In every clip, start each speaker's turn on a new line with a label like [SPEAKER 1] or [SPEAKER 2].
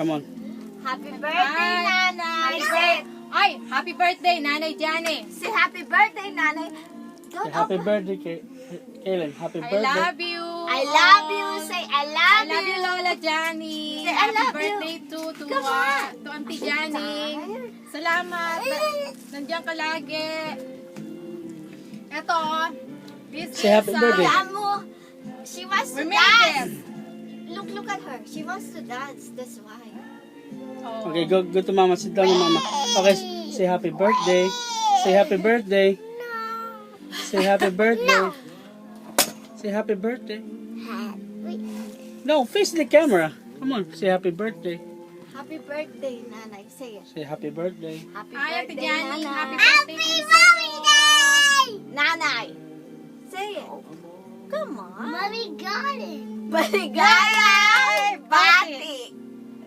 [SPEAKER 1] Come on.
[SPEAKER 2] Happy birthday, Nanay.
[SPEAKER 3] Ay, happy birthday, Nanay Jani.
[SPEAKER 2] Say happy birthday, Nanay.
[SPEAKER 1] Say happy birthday, Kaylin. Happy
[SPEAKER 3] I
[SPEAKER 1] birthday.
[SPEAKER 3] love you.
[SPEAKER 2] I love you. Say I
[SPEAKER 3] I
[SPEAKER 2] love
[SPEAKER 3] love you, Lola Jani.
[SPEAKER 2] Say, I
[SPEAKER 3] Happy
[SPEAKER 2] love you.
[SPEAKER 3] birthday to Auntie Jani. Salamat. Nandiyan ka lagi. Eto, this
[SPEAKER 1] Say happy birthday.
[SPEAKER 2] Alam mo, she wants to
[SPEAKER 3] We made
[SPEAKER 2] dance.
[SPEAKER 3] it.
[SPEAKER 2] Look at her. She wants to dance. That's why.
[SPEAKER 3] Oh.
[SPEAKER 1] Okay, go to mama. Sit down, mama. Okay, say happy birthday. Say happy birthday. Say happy birthday. Say happy birthday. No, face the camera. Come on, say happy birthday.
[SPEAKER 2] Happy birthday, Nanay. Say it.
[SPEAKER 1] Say happy birthday.
[SPEAKER 2] Happy
[SPEAKER 3] Ay, Ate
[SPEAKER 2] birthday,
[SPEAKER 3] Jani.
[SPEAKER 2] Nanay.
[SPEAKER 3] Happy birthday. Happy
[SPEAKER 2] Nanay. Say it. Come on.
[SPEAKER 4] Mommy got it.
[SPEAKER 2] Maligaya! Bati!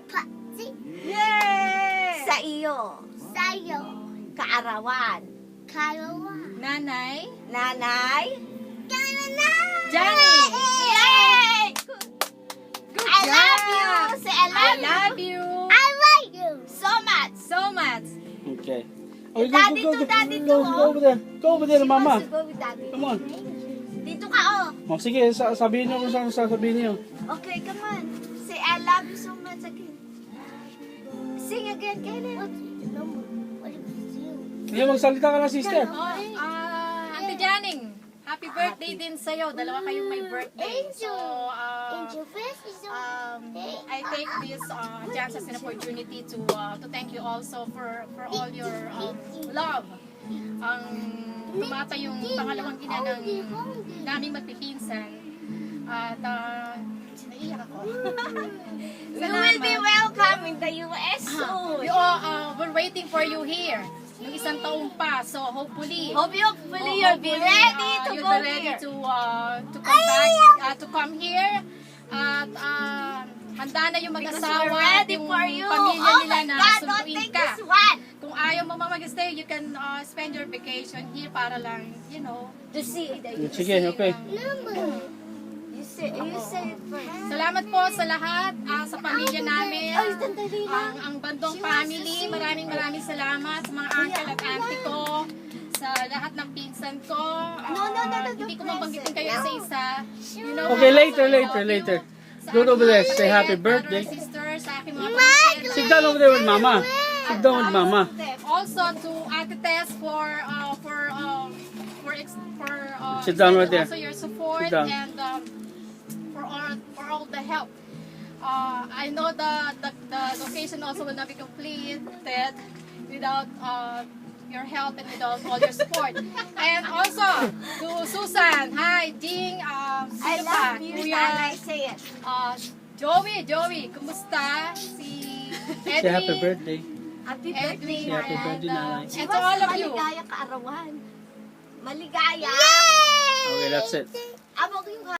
[SPEAKER 4] Pati.
[SPEAKER 2] Yay! Sa iyo.
[SPEAKER 4] Sayo.
[SPEAKER 2] Kaarawan.
[SPEAKER 4] Karawa.
[SPEAKER 3] Nanay.
[SPEAKER 2] Nanay.
[SPEAKER 4] Kanana.
[SPEAKER 3] Jani.
[SPEAKER 2] Yay!
[SPEAKER 3] Good
[SPEAKER 2] I
[SPEAKER 3] job.
[SPEAKER 2] love you! Say I
[SPEAKER 3] I
[SPEAKER 2] love you
[SPEAKER 3] love you
[SPEAKER 4] I like you.
[SPEAKER 2] so much.
[SPEAKER 3] so much.
[SPEAKER 1] Okay. Okay,
[SPEAKER 2] Daddy to, daddy to,
[SPEAKER 1] go
[SPEAKER 2] oh.
[SPEAKER 1] over there. Go over there,
[SPEAKER 2] She
[SPEAKER 1] mama.
[SPEAKER 2] wants to go with daddy.
[SPEAKER 1] Come on.
[SPEAKER 2] Dito ka, oh.
[SPEAKER 1] Oh, sige, sabihin niyo kung saan sasabihin niyo.
[SPEAKER 2] Okay, come on. Say I love you so much again. Sing again, Kaylin.
[SPEAKER 4] What's the number? What is you?
[SPEAKER 1] Hindi, magsalita ka lang, sister.
[SPEAKER 3] Oh, Auntie Janing, happy birthday din sa'yo. Dalawa kayong may birthday. So,
[SPEAKER 4] Angel fish is
[SPEAKER 3] I take this chance as an opportunity to thank you also for all your love. Ang tumata yung pangalawang ina ng naming magpipinsan. At naiiyak ako.
[SPEAKER 2] You will be welcome in the US soon.
[SPEAKER 3] We're waiting for you here. Yung isang taong pa. So hopefully,
[SPEAKER 2] Hopefully you'll be ready to
[SPEAKER 3] you'll
[SPEAKER 2] go
[SPEAKER 3] be ready
[SPEAKER 2] here.
[SPEAKER 3] to come back, to come here. At handa na yung
[SPEAKER 2] Because
[SPEAKER 3] mag-asawa
[SPEAKER 2] we're ready
[SPEAKER 3] yung
[SPEAKER 2] for you.
[SPEAKER 3] pamilya
[SPEAKER 2] Oh
[SPEAKER 3] nila
[SPEAKER 2] my
[SPEAKER 3] na
[SPEAKER 2] God, don't
[SPEAKER 3] sunduin
[SPEAKER 2] take
[SPEAKER 3] ka.
[SPEAKER 2] this one.
[SPEAKER 3] Kung ayaw mo mag-stay, you can spend your vacation here para lang,
[SPEAKER 2] To see the
[SPEAKER 1] Sige, okay.
[SPEAKER 4] number.
[SPEAKER 2] You say it first.
[SPEAKER 3] salamat po sa lahat, sa pamilya namin,
[SPEAKER 2] Ay, sandali lang.
[SPEAKER 3] ang Bandong family. Maraming salamat sa mga uncle at auntie ko, sa lahat ng pinsan ko. Hindi ko mabanggitin kayo isa-isa.
[SPEAKER 1] Okay, later.
[SPEAKER 3] Sa
[SPEAKER 1] Go over there,
[SPEAKER 3] aking
[SPEAKER 1] say happy
[SPEAKER 3] brother,
[SPEAKER 1] birthday.
[SPEAKER 3] sister, sa aking mga kapatid.
[SPEAKER 1] Sit down over there with mama. Sit down with mama.
[SPEAKER 3] Also to Ate Tess for
[SPEAKER 1] Sit down right there.
[SPEAKER 3] also your support
[SPEAKER 1] Sit down.
[SPEAKER 3] and for all the help. I know the occasion also will not be completed without your help and without all your support. And also to Susan, hi, Jing,
[SPEAKER 2] I
[SPEAKER 3] sino pa?
[SPEAKER 2] love you,
[SPEAKER 3] Kuya,
[SPEAKER 2] Nanay. Say it.
[SPEAKER 3] Joey, kumusta? Si Edwin.
[SPEAKER 1] Say happy birthday.
[SPEAKER 2] Happy
[SPEAKER 3] Edwin,
[SPEAKER 2] birthday,
[SPEAKER 1] Say happy
[SPEAKER 2] Nanay.
[SPEAKER 1] birthday, Nanay.
[SPEAKER 3] And to all of you.
[SPEAKER 2] Maligaya kaarawan. Maligaya.
[SPEAKER 1] Okay, that's it.
[SPEAKER 2] Abog yung